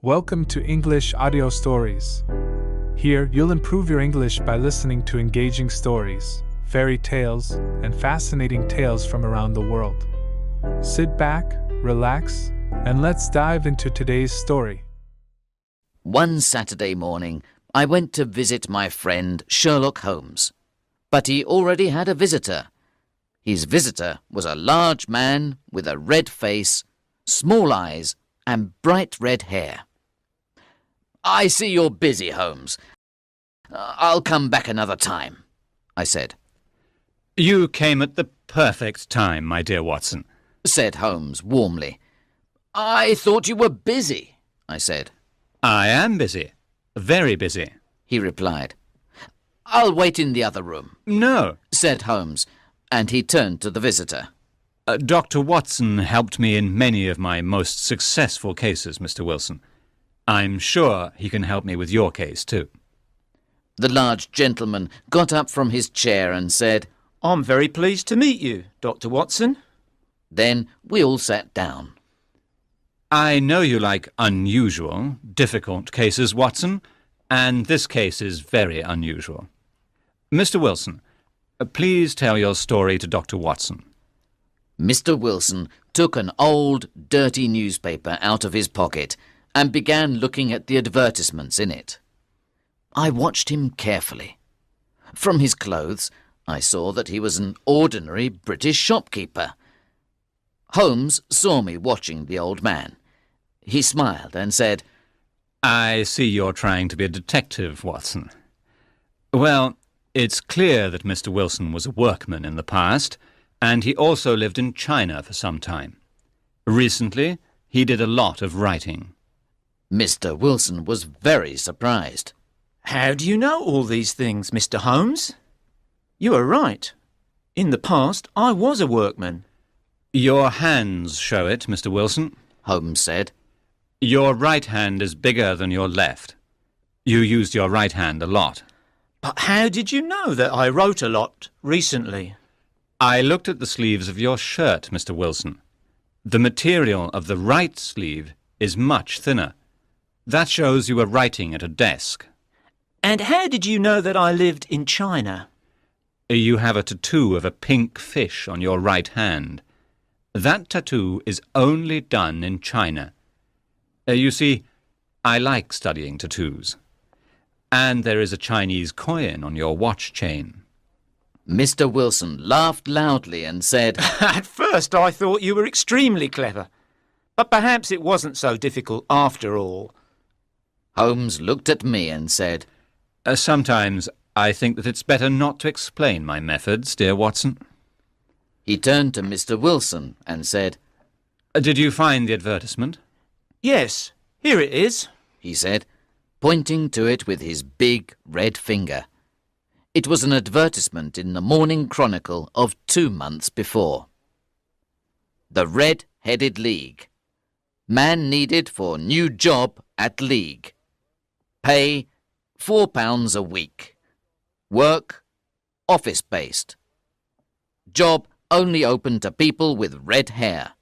Welcome to English Audio Stories. Here, you'll improve your English by listening to engaging stories, fairy tales, and fascinating tales from around the world. Sit back, relax, and let's dive into today's story. One Saturday morning, I went to visit my friend Sherlock Holmes, but he already had a visitor. His visitor was a large man with a red face, small eyes, and bright red hair. "I see you're busy, Holmes. I'll come back another time," I said. "You came at the perfect time, my dear Watson," said Holmes warmly. "I thought you were busy," I said. "I am busy. Very busy," he replied. "I'll wait in the other room," "No," said Holmes, and he turned to the visitor. Dr. Watson helped me in many of my most successful cases, Mr. Wilson. I'm sure he can help me with your case, too." The large gentleman got up from his chair and said, "I'm very pleased to meet you, Dr. Watson." Then we all sat down. "I know you like unusual, difficult cases, Watson, and this case is very unusual. Mr. Wilson, please tell your story to Dr. Watson." Mr. Wilson took an old, dirty newspaper out of his pocket and began looking at the advertisements in it. I watched him carefully. From his clothes, I saw that he was an ordinary British shopkeeper. Holmes saw me watching the old man. He smiled and said, "I see you're trying to be a detective, Watson. Well, it's clear that Mr. Wilson was a workman in the past, and he also lived in China for some time. Recently, he did a lot of writing." Mr. Wilson was very surprised. "How do you know all these things, Mr. Holmes?" "You are right. In the past, I was a workman." "Your hands show it, Mr. Wilson," Holmes said. "Your right hand is bigger than your left. You used your right hand a lot." "But how did you know that I wrote a lot recently?" "I looked at the sleeves of your shirt, Mr. Wilson. The material of the right sleeve is much thinner. That shows you were writing at a desk." "And how did you know that I lived in China?" You have a tattoo of a pink fish on your right hand. That tattoo is only done in China. You see, I like studying tattoos. And there is a Chinese coin on your watch chain." Mr. Wilson laughed loudly and said, "At first I thought you were extremely clever, but perhaps it wasn't so difficult after all." Holmes looked at me and said, Sometimes I think that it's better not to explain my methods, dear Watson." He turned to Mr. Wilson and said, "Did you find the advertisement?" "Yes, here it is," he said, pointing to it with his big red finger. It was an advertisement in the Morning Chronicle of 2 months before. "The Red-Headed League. Man needed for new job at League. Pay £4 a week. Work office-based. Job only open to people with red hair.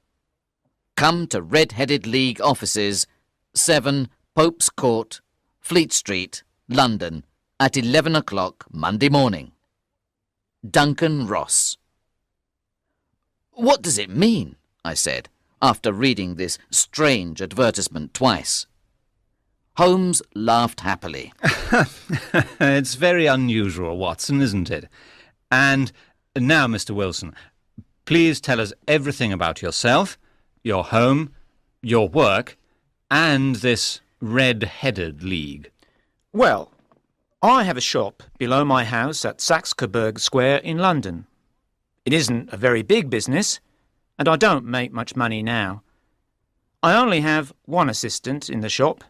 Come to Red-Headed League offices, 7 Pope's Court, Fleet Street, London, at 11 o'clock Monday morning. Duncan Ross." "What does it mean?" I said, after reading this strange advertisement twice. Holmes laughed happily. It's very unusual, Watson, isn't it? And now, Mr. Wilson, please tell us everything about yourself, your home, your work, and this Red-Headed League." "Well, I have a shop below my house at Saxe-Coburg Square in London. It isn't a very big business, and I don't make much money now. I only have one assistant in the shop.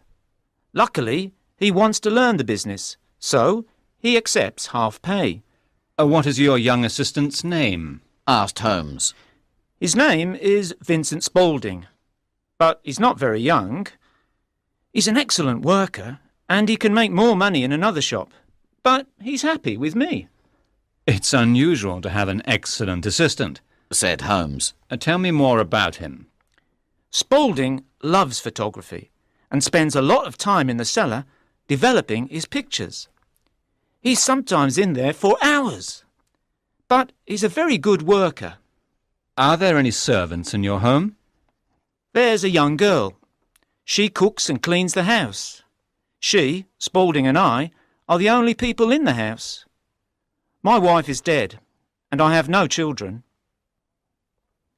Luckily, he wants to learn the business, so he accepts half pay." What is your young assistant's name?" asked Holmes. "His name is Vincent Spaulding, but he's not very young. He's an excellent worker, and he can make more money in another shop, but he's happy with me." "It's unusual to have an excellent assistant," said Holmes. Tell me more about him." "Spaulding loves photography, and spends a lot of time in the cellar developing his pictures. He's sometimes in there for hours. But he's a very good worker. Are there any servants in your home? There's a young girl. She cooks and cleans the house. She, Spaulding and I are the only people in the house. My wife is dead, and I have no children.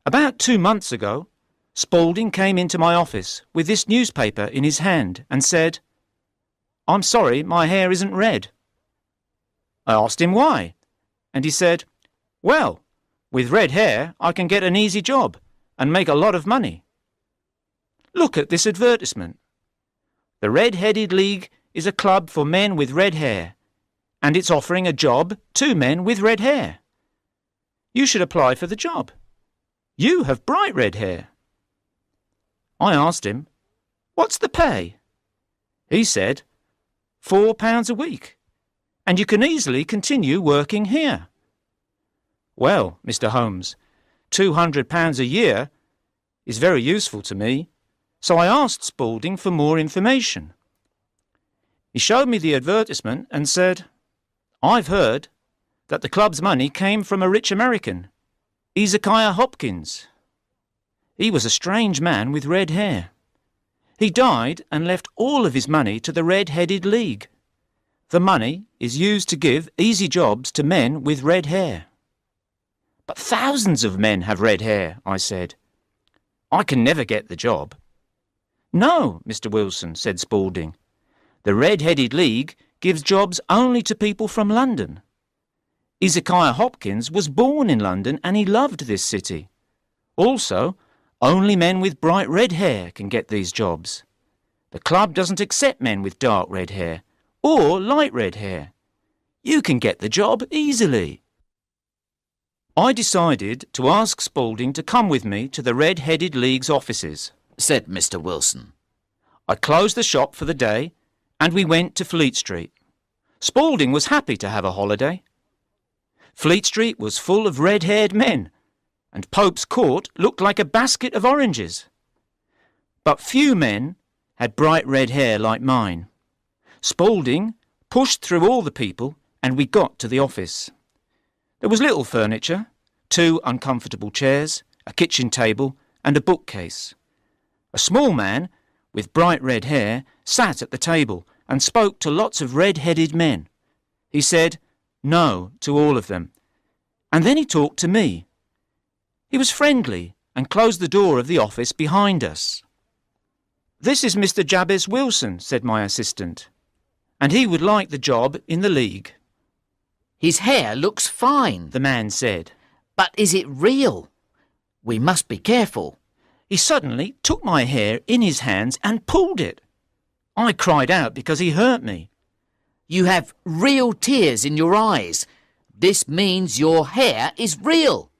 About 2 months ago, Spaulding came into my office with this newspaper in his hand and said, "I'm sorry, my hair isn't red." I asked him why, and he said, "Well, with red hair I can get an easy job and make a lot of money. Look at this advertisement. The Red-Headed League is a club for men with red hair, and it's offering a job to men with red hair. You should apply for the job. You have bright red hair." I asked him, "What's the pay?" He said, £4 a week, and you can easily continue working here. Well, Mr. Holmes, £200 a year is very useful to me, so I asked Spaulding for more information. He showed me the advertisement and said, "I've heard that the club's money came from a rich American, Ezekiah Hopkins. He was a strange man with red hair. He died and left all of his money to the Red-Headed League. The money is used to give easy jobs to men with red hair." "But thousands of men have red hair," I said. "I can never get the job." "No, Mr. Wilson," said Spaulding. "The Red-Headed League gives jobs only to people from London. Ezekiah Hopkins was born in London and he loved this city. Also, only men with bright red hair can get these jobs. The club doesn't accept men with dark red hair or light red hair. You can get the job easily." I decided to ask Spaulding to come with me to the Red-Headed League's offices, said Mr. Wilson. I closed the shop for the day and we went to Fleet Street. Spaulding was happy to have a holiday. Fleet Street was full of red-haired men, and Pope's Court looked like a basket of oranges. But few men had bright red hair like mine. Spaulding pushed through all the people and we got to the office. There was little furniture, 2 uncomfortable chairs, a kitchen table and a bookcase. A small man with bright red hair sat at the table and spoke to lots of red-headed men. He said no to all of them, and then he talked to me. He was friendly and closed the door of the office behind us. "This is Mr. Jabez Wilson," said my assistant, "and he would like the job in the league." "His hair looks fine," the man said. "But is it real? We must be careful." He suddenly took my hair in his hands and pulled it. I cried out because he hurt me. "You have real tears in your eyes. This means your hair is real.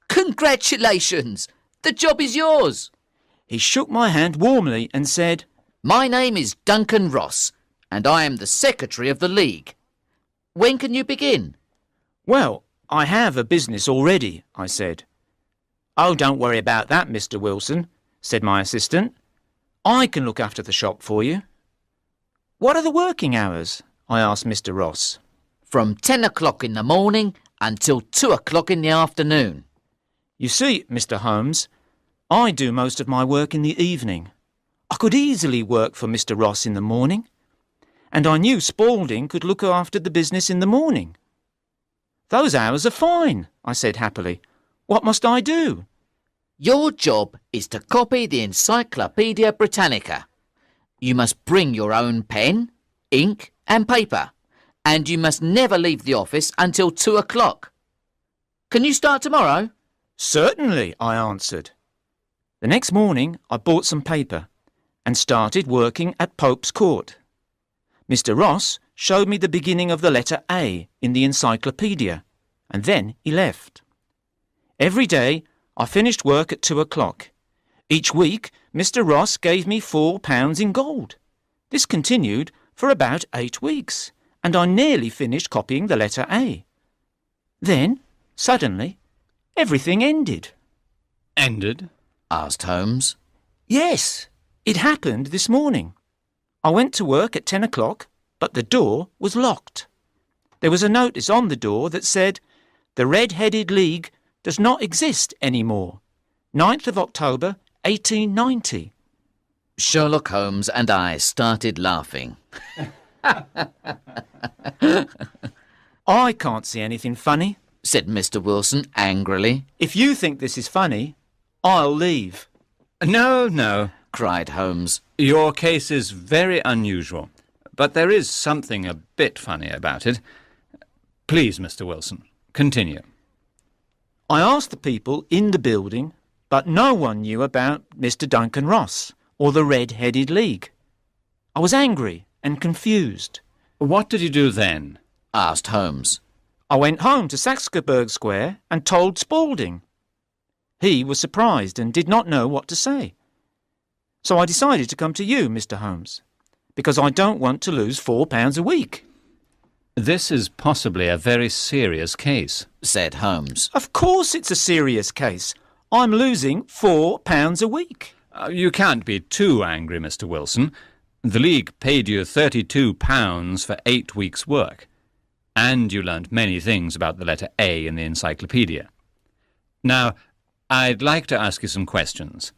Congratulations! The job is yours." He shook my hand warmly and said, "My name is Duncan Ross, and I am the secretary of the league. When can you begin?" "Well, I have a business already," I said. "Oh, don't worry about that, Mr. Wilson," said my assistant. "I can look after the shop for you." "What are the working hours?" I asked Mr. Ross. "From 10 o'clock in the morning until 2 o'clock in the afternoon." "You see, Mr. Holmes, I do most of my work in the evening. I could easily work for Mr. Ross in the morning, and I knew Spaulding could look after the business in the morning." "Those hours are fine," I said happily. "What must I do?" "Your job is to copy the Encyclopaedia Britannica. You must bring your own pen, ink and paper, and you must never leave the office until 2 o'clock. Can you start tomorrow?" "Certainly," I answered. The next morning I bought some paper and started working at Pope's Court. Mr. Ross showed me the beginning of the letter A in the encyclopedia, and then he left. Every day I finished work at 2 o'clock. Each week Mr. Ross gave me £4 in gold. This continued for about 8 weeks, and I nearly finished copying the letter A. Then, suddenly, everything ended. Ended? asked Holmes. "Yes, it happened this morning. I went to work at 10 o'clock, but the door was locked. There was a notice on the door that said, "The Red-Headed League does not exist anymore. 9th of October, 1890. Sherlock Holmes and I started laughing. I can't see anything funny. Said Mr. Wilson angrily. If you think this is funny, I'll leave. No, no, cried Holmes. your case is very unusual, but there is something a bit funny about it. Please, Mr. Wilson, continue. I asked the people in the building, but no one knew about Mr. Duncan Ross or the Red-Headed League. I was angry and confused. What did you do then? Asked Holmes. I went home to Saxe-Coburg Square and told Spaulding. He was surprised and did not know what to say. So I decided to come to you, Mr. Holmes, because I don't want to lose £4 a week. This is possibly a very serious case, said Holmes. Of course it's a serious case. I'm losing £4 a week. You can't be too angry, Mr. Wilson. The League paid you £32 for 8 weeks' work, and you learnt many things about the letter A in the encyclopedia. Now, I'd like to ask you some questions.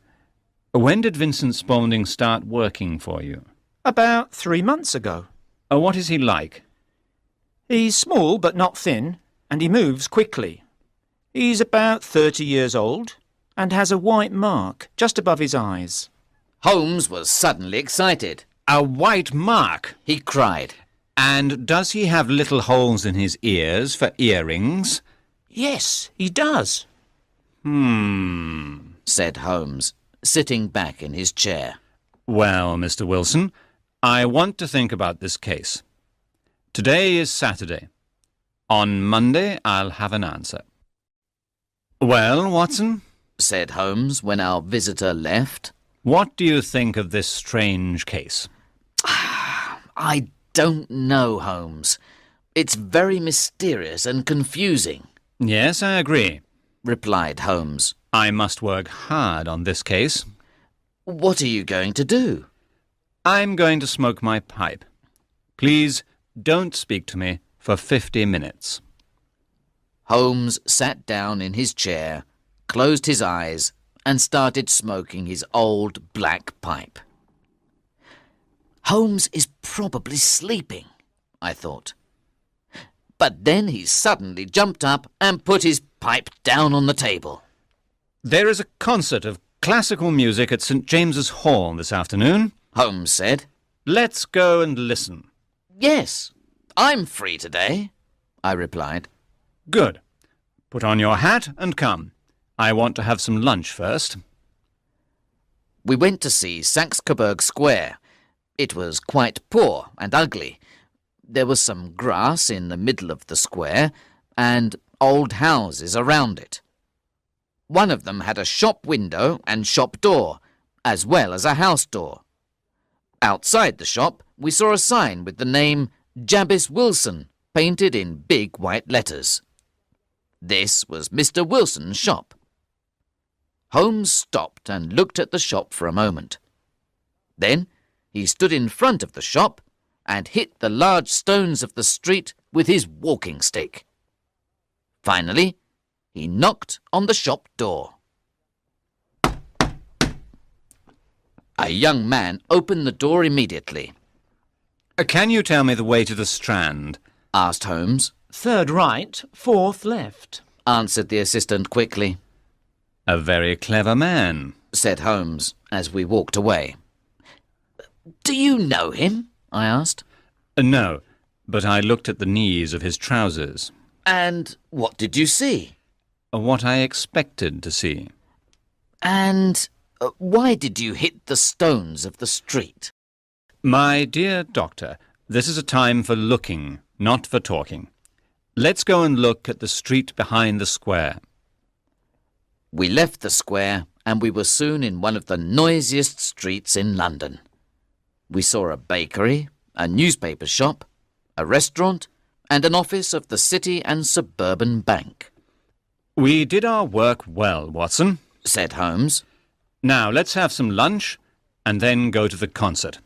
When did Vincent Spaulding start working for you? About 3 months ago. What is he like? He's small but not thin, and he moves quickly. He's about 30 years old and has a white mark just above his eyes. Holmes was suddenly excited. A white mark? He cried. And does he have little holes in his ears for earrings? Yes, he does. Said Holmes, sitting back in his chair. Well, Mr. Wilson, I want to think about this case. Today is Saturday. On Monday, I'll have an answer. Well, Watson? Said Holmes when our visitor left. What do you think of this strange case? I don't know, Holmes. It's very mysterious and confusing, Yes, I agree. replied Holmes. I must work hard on this case. What are you going to do? I'm going to smoke my pipe. Please don't speak to me for 50 minutes. Holmes sat down in his chair, closed his eyes, and started smoking his old black pipe. Holmes is probably sleeping, I thought. But then he suddenly jumped up and put his pipe down on the table. There is a concert of classical music at St. James's Hall this afternoon. Holmes said. Let's go and listen. Yes, I'm free today, I replied. Good. Put on your hat and come. I want to have some lunch first. We went to see Saxe-Coburg Square. It was quite poor and ugly. There was some grass in the middle of the square and old houses around it. One of them had a shop window and shop door, as well as a house door. Outside the shop, we saw a sign with the name Jabez Wilson painted in big white letters. This was Mr. Wilson's shop. Holmes stopped and looked at the shop for a moment. Then he stood in front of the shop and hit the large stones of the street with his walking stick. Finally, he knocked on the shop door. A young man opened the door immediately. Can you tell me the way to the Strand? Asked Holmes. 3rd right, 4th left. Answered the assistant quickly. A very clever man, Said Holmes as we walked away. Do you know him? I asked. No, but I looked at the knees of his trousers. And what did you see? What I expected to see. And why did you hit the stones of the street? My dear doctor, this is a time for looking, not for talking. Let's go and look at the street behind the square. We left the square and we were soon in one of the noisiest streets in London. We saw a bakery, a newspaper shop, a restaurant, and an office of the City and Suburban Bank. We did our work well, Watson, Said Holmes. Now let's have some lunch and then go to the concert.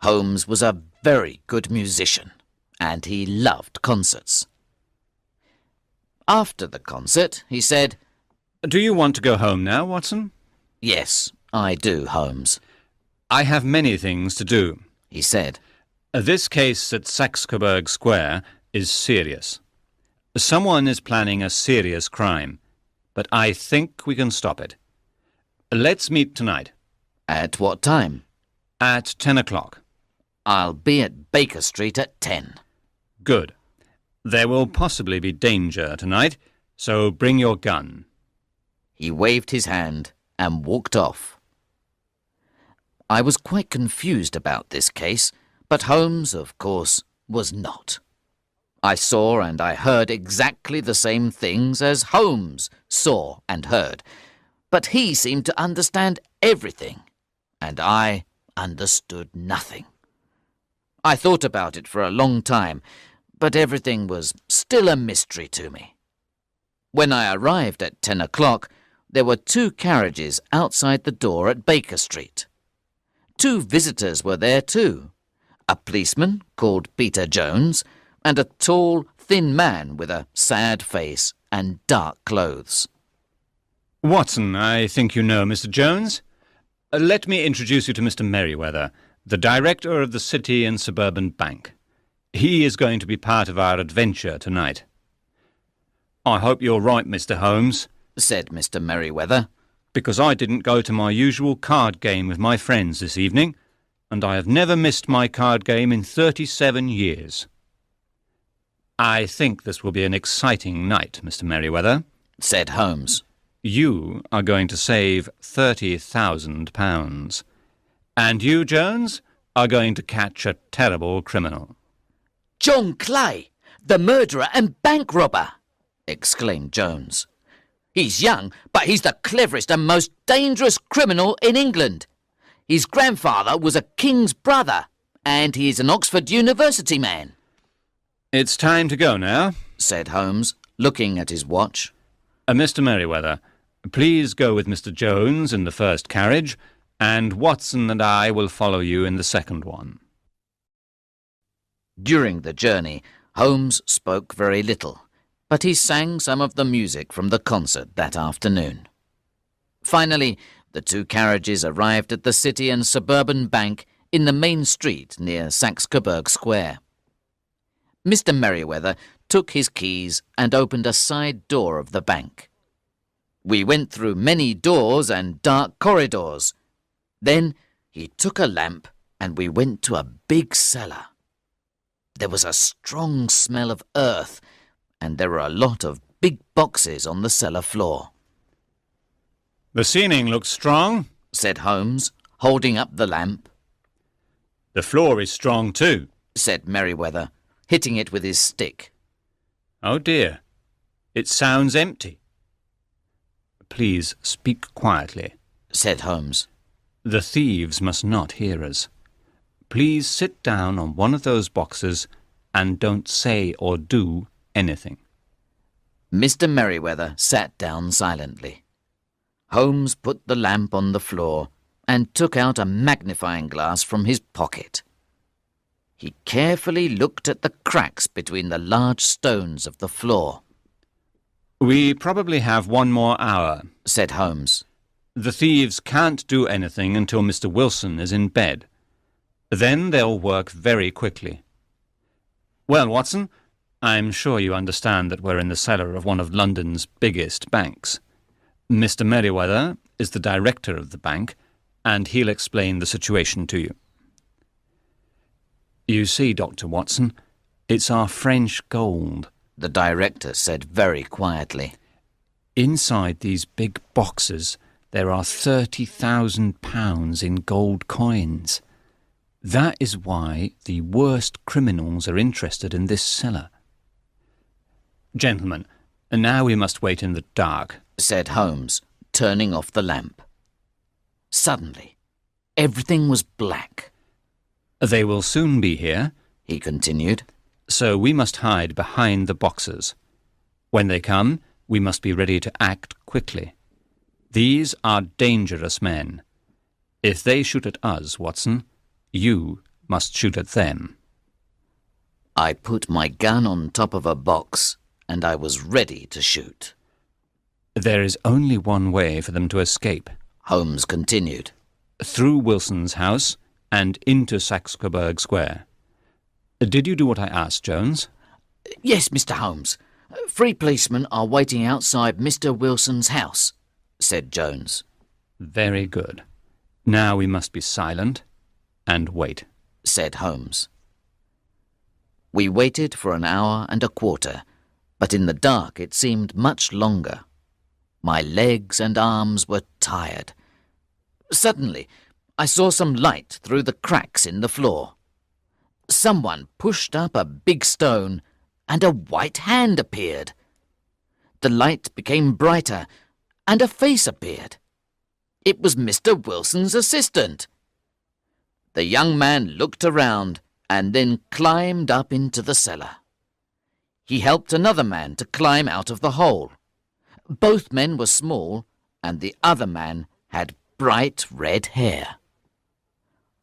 Holmes was a very good musician, and he loved concerts. After the concert, he said, Do you want to go home now, Watson? "Yes, I do, Holmes," I have many things to do. he said. This case at Saxe-Coburg Square is serious. Someone is planning a serious crime, but I think we can stop it. Let's meet tonight. "At what time?" At 10 o'clock. "I'll be at Baker Street at 10. Good. There will possibly be danger tonight, so bring your gun. He waved his hand and walked off. I was quite confused about this case, but Holmes, of course, was not. I saw and I heard exactly the same things as Holmes saw and heard, but he seemed to understand everything, and I understood nothing. I thought about it for a long time, but everything was still a mystery to me. When I arrived at 10 o'clock, there were 2 carriages outside the door at Baker Street. 2 visitors were there too, a policeman called Peter Jones, and a tall, thin man with a sad face and dark clothes. Watson, I think you know Mr. Jones. Let me introduce you to Mr. Merriweather, the director of the City and Suburban Bank. He is going to be part of our adventure tonight. I hope you're right, Mr. Holmes, said Mr. Merriweather, because I didn't go to my usual card game with my friends this evening, and I have never missed my card game in 37 years. I think this will be an exciting night, Mr. Merriweather, said Holmes. You are going to save £30,000, and you, Jones, are going to catch a terrible criminal. "John Clay, the murderer and bank robber!" exclaimed Jones. "He's young, but he's the cleverest and most dangerous criminal in England. His grandfather was a king's brother, and he is an Oxford University man." It's time to go now, said Holmes, looking at his watch. Mr. Merriweather, please go with Mr. Jones in the first carriage, and Watson and I will follow you in the second one. During the journey, Holmes spoke very little, but he sang some of the music from the concert that afternoon. Finally, the 2 carriages arrived at the City and Suburban Bank in the main street near Saxe-Coburg Square. Mr. Merriweather took his keys and opened a side door of the bank. We went through many doors and dark corridors. Then he took a lamp and we went to a big cellar. There was a strong smell of earth, and there were a lot of big boxes on the cellar floor. The ceiling looks strong, said Holmes, holding up the lamp. The floor is strong too, said Merriweather, hitting it with his stick. Oh dear, it sounds empty. Please speak quietly, said Holmes. The thieves must not hear us. Please sit down on one of those boxes and don't say or do anything. Mr. Merriweather sat down silently. Holmes put the lamp on the floor and took out a magnifying glass from his pocket. He carefully looked at the cracks between the large stones of the floor. We probably have 1 more hour, said Holmes. The thieves can't do anything until Mr. Wilson is in bed. Then they'll work very quickly. Well, Watson, I'm sure you understand that we're in the cellar of one of London's biggest banks. Mr. Merriweather is the director of the bank, and he'll explain the situation to you. You see, Dr. Watson, it's our French gold, the director said very quietly. Inside these big boxes, there are £30,000 in gold coins. That is why the worst criminals are interested in this cellar. Gentlemen, now we must wait in the dark, said Holmes, turning off the lamp. Suddenly, everything was black. They will soon be here, he continued. So we must hide behind the boxes. When they come, we must be ready to act quickly. These are dangerous men. If they shoot at us, Watson, you must shoot at them. I put my gun on top of a box and I was ready to shoot. There is only one way for them to escape. Holmes continued. Through Wilson's house and into Saxe-Coburg Square. Did you do what I asked, Jones? Yes, Mr. Holmes. 3 policemen are waiting outside Mr. Wilson's house, said Jones. Very good. Now we must be silent and wait, said Holmes. We waited for an hour and a quarter, but in the dark it seemed much longer. My legs and arms were tired. Suddenly, I saw some light through the cracks in the floor. Someone pushed up a big stone and a white hand appeared. The light became brighter and a face appeared. It was Mr. Wilson's assistant. The young man looked around and then climbed up into the cellar. He helped another man to climb out of the hole. Both men were small and the other man had bright red hair.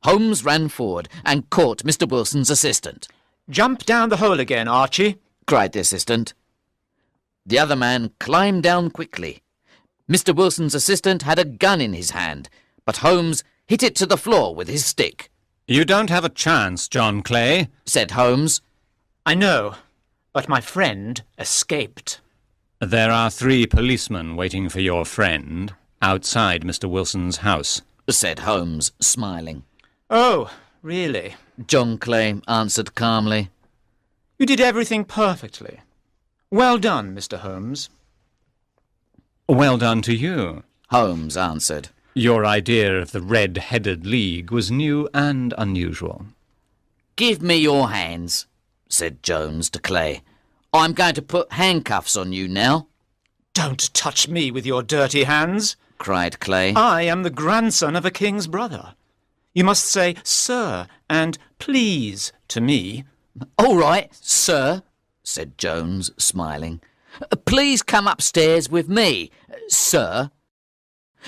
Holmes ran forward and caught Mr. Wilson's assistant. "Jump down the hole again, Archie," cried the assistant. The other man climbed down quickly. Mr. Wilson's assistant had a gun in his hand, but Holmes hit it to the floor with his stick. You don't have a chance, John Clay, said Holmes. "I know, but my friend escaped." There are 3 policemen waiting for your friend outside Mr. Wilson's house, said Holmes, smiling. "Oh, really?" John Clay answered calmly. "You did everything perfectly. Well done, Mr. Holmes." Well done to you, Holmes answered. Your idea of the Red-Headed League was new and unusual. Give me your hands, said Jones to Clay. I'm going to put handcuffs on you now. "Don't touch me with your dirty hands," cried Clay. "I am the grandson of a king's brother. You must say 'sir' and 'please' to me." All right, sir, said Jones, smiling. Please come upstairs with me, sir.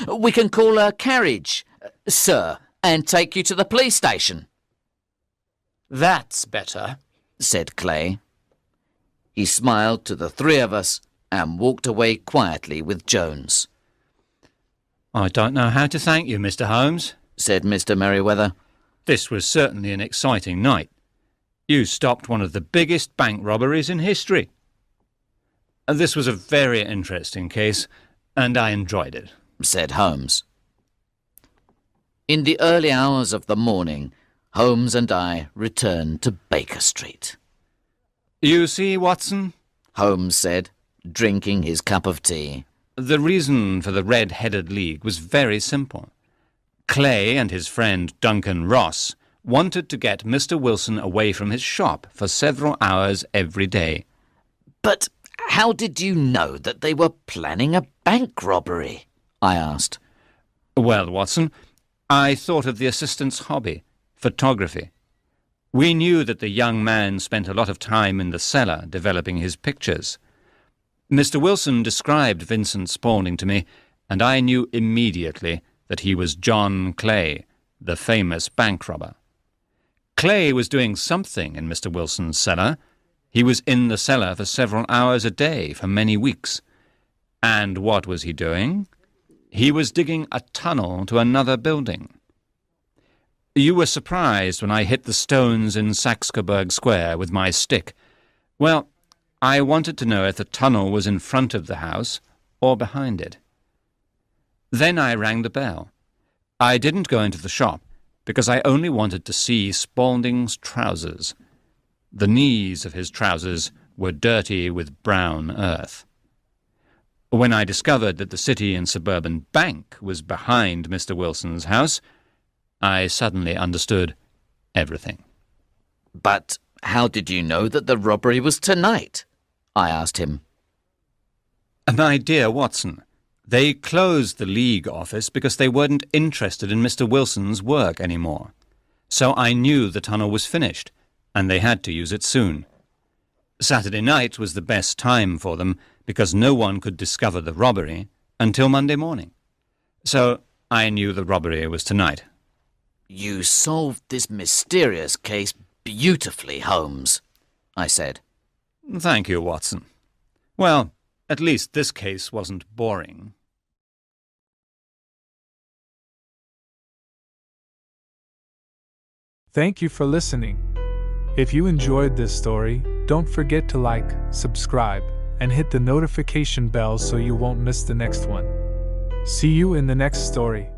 We can call a carriage, sir, and take you to the police station. "That's better," said Clay. He smiled to the 3 of us and walked away quietly with Jones. I don't know how to thank you, Mr. Holmes, said Mr. Merriweather. This was certainly an exciting night. You stopped one of the biggest bank robberies in history. This was a very interesting case, and I enjoyed it, said Holmes. In the early hours of the morning, Holmes and I returned to Baker Street. You see, Watson, Holmes said, drinking his cup of tea. The reason for the Red-Headed League was very simple. Clay and his friend Duncan Ross wanted to get Mr. Wilson away from his shop for several hours every day. But how did you know that they were planning a bank robbery? I asked. Well, Watson, I thought of the assistant's hobby, photography. We knew that the young man spent a lot of time in the cellar developing his pictures. Mr. Wilson described Vincent Spaulding to me, and I knew immediately that he was John Clay, the famous bank robber. Clay was doing something in Mr. Wilson's cellar. He was in the cellar for several hours a day for many weeks. And what was he doing? He was digging a tunnel to another building. You were surprised when I hit the stones in Saxe-Coburg Square with my stick. Well, I wanted to know if the tunnel was in front of the house or behind it. Then I rang the bell. I didn't go into the shop because I only wanted to see Spaulding's trousers. The knees of his trousers were dirty with brown earth. When I discovered that the City and Suburban Bank was behind Mr. Wilson's house, I suddenly understood everything. But how did you know that the robbery was tonight? I asked him. My dear Watson, they closed the League office because they weren't interested in Mr. Wilson's work anymore. So I knew the tunnel was finished, and they had to use it soon. Saturday night was the best time for them because no one could discover the robbery until Monday morning. So I knew the robbery was tonight. You solved this mysterious case beautifully, Holmes, I said. Thank you, Watson. Well, at least this case wasn't boring. Thank you for listening. If you enjoyed this story, don't forget to like, subscribe, and hit the notification bell so you won't miss the next one. See you in the next story.